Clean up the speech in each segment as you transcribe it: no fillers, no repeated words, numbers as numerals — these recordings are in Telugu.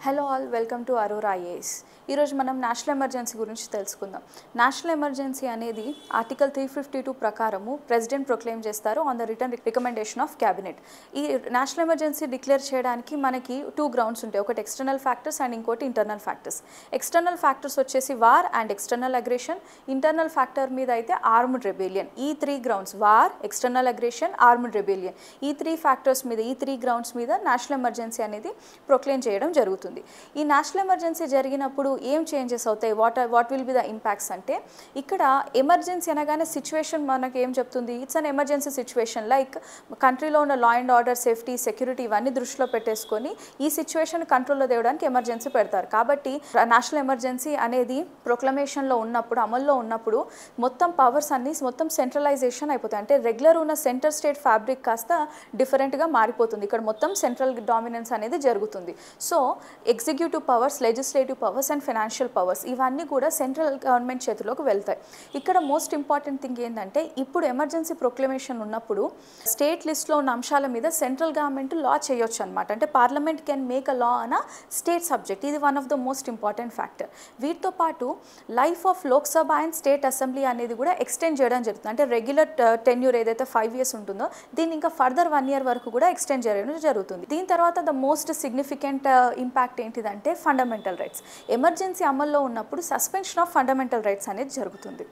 Hello all, welcome to Aurora IAS. ఈరోజు మనం నేషనల్ ఎమర్జెన్సీ గురించి తెలుసుకుందాం. నేషనల్ ఎమర్జెన్సీ అనేది ఆర్టికల్ 352 ప్రకారము ప్రెసిడెంట్ ప్రొక్లెయిమ్ చేస్తారు on the return recommendation of cabinet. ఈ నేషనల్ ఎమర్జెన్సీ డిక్లేర్ చేయడానికి మనకి 2 గ్రౌండ్స్ ఉంటాయి. ఒకటి ఎక్స్టర్నల్ ఫ్యాక్టర్స్ అండ్ ఇంకోటి ఇంటర్నల్ ఫ్యాక్టర్స్. ఎక్స్టర్నల్ ఫ్యాక్టర్స్ వచ్చేసి war and external aggression. Internal factor మీద అయితే ఆర్మ్డ్ రెబెలియన్. ఈ 3 grounds war, external aggression, armed rebellion, ఈ 3 ఫ్యాక్టర్స్ మీద, ఈ 3 గ్రౌండ్స్ మీద నేషనల్ ఎమర్జెన్సీ అనేది ప్రొక్లెయిమ్ చేయడం జరుగుతుంది. ఈ నేషనల్ ఎమర్జెన్సీ జరిగినప్పుడు ఏం చేంజెస్ అవుతాయి, what will be the impacts అంటే, ఇక్కడ ఎమర్జెన్సీ అనగానే సిచ్యువేషన్ మనకి ఏం చెప్తుంది, it's an emergency situation. Like కంట్రీలో ఉన్న law and order, safety, security ఇవన్నీ దృష్టిలో పెట్టేసుకొని ఈ సిచ్యువేషన్ కంట్రోల్లో తేవడానికి ఎమర్జెన్సీ పెడతారు. కాబట్టి నేషనల్ ఎమర్జెన్సీ అనేది ప్రొక్లమేషన్లో ఉన్నప్పుడు, అమల్లో ఉన్నప్పుడు మొత్తం పవర్స్ అన్ని మొత్తం సెంట్రలైజేషన్ అయిపోతాయి. అంటే రెగ్యులర్ ఉన్న సెంటర్ స్టేట్ ఫ్యాబ్రిక్ కాస్త డిఫరెంట్గా మారిపోతుంది. ఇక్కడ మొత్తం సెంట్రల్ డామినెన్స్ అనేది జరుగుతుంది. So executive powers, legislative powers and financial powers ఇవన్నీ కూడా సెంట్రల్ గవర్నమెంట్ చేతిలోకి వెళ్తాయి. ఇక్కడ మోస్ట్ ఇంపార్టెంట్ థింగ్ ఏంటంటే, ఇప్పుడు ఎమర్జెన్సీ ప్రొక్లమేషన్ ఉన్నప్పుడు స్టేట్ లిస్ట్లో ఉన్న అంశాల మీద సెంట్రల్ గవర్నమెంట్ లా చేయొచ్చు అనమాట. అంటే parliament can make a law on state subject. ఇది one of the most important factor. వీటితో పాటు life of Lok Sabha and state assembly అనేది కూడా ఎక్స్టెండ్ చేయడం జరుగుతుంది. అంటే రెగ్యులర్ టెన్యూర్ ఏదైతే 5 years ఉంటుందో దీన్ని ఇంకా ఫర్దర్ 1 year వరకు కూడా ఎక్స్టెండ్ చేయడం జరుగుతుంది. దీని తర్వాత ద మోస్ట్ సిగ్నిఫికెంట్ ఇంపాక్ట్ ఏంటిదంటే ఫండమెంటల్ రైట్స్. ఎమర్జెన్సీ అమల్లో ఉన్నప్పుడు సస్పెన్షన్ ఆఫ్ ఫండమెంటల్ రైట్స్ అనేది జరుగుతుంది.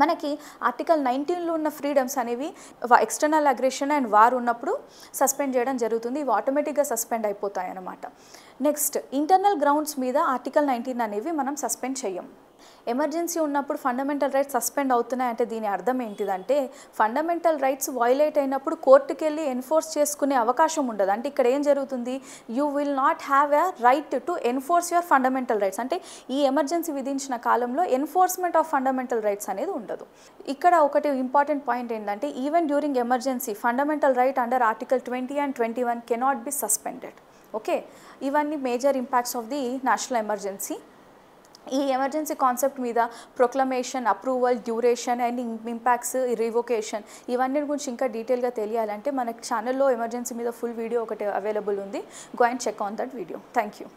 మనకి ఆర్టికల్ 19లో ఉన్న ఫ్రీడమ్స్ అనేవి ఎక్స్టర్నల్ అగ్రెషన్ అండ్ వార్ ఉన్నప్పుడు సస్పెండ్ చేయడం జరుగుతుంది. ఇవి ఆటోమేటిక్గా సస్పెండ్ అయిపోతాయి అన్నమాట. నెక్స్ట్, ఇంటర్నల్ గ్రౌండ్స్ మీద ఆర్టికల్ 19 అనేవి మనం సస్పెండ్ చేయం. ఎమర్జెన్సీ ఉన్నప్పుడు ఫండమెంటల్ రైట్స్ సస్పెండ్ అవుతున్నాయి అంటే దీని అర్థం ఏంటిదంటే, ఫండమెంటల్ రైట్స్ వైలేట్ అయినప్పుడు కోర్టుకి వెళ్ళి ఎన్ఫోర్స్ చేసుకునే అవకాశం ఉండదు. అంటే ఇక్కడ ఏం జరుగుతుంది, you will not have a right to enforce your fundamental rights. అంటే ఈ ఎమర్జెన్సీ విధించిన కాలంలో ఎన్ఫోర్స్మెంట్ ఆఫ్ ఫండమెంటల్ రైట్స్ అనేది ఉండదు. ఇక్కడ ఒకటి ఇంపార్టెంట్ పాయింట్ ఏంటంటే, even during emergency fundamental right under article 20 and 21 cannot be suspended. Okay, ఇవన్నీ major impacts of the national emergency. ఈ ఎమర్జెన్సీ కాన్సెప్ట్ మీద proclamation, approval, duration and impacts, revocation ఇవన్నీ గురించి ఇంకా డీటెయిల్గా తెలియాలంటే మన ఛానల్లో ఎమర్జెన్సీ మీద ఫుల్ వీడియో ఒకటి అవైలబుల్ ఉంది. Go and check on that video. Thank you.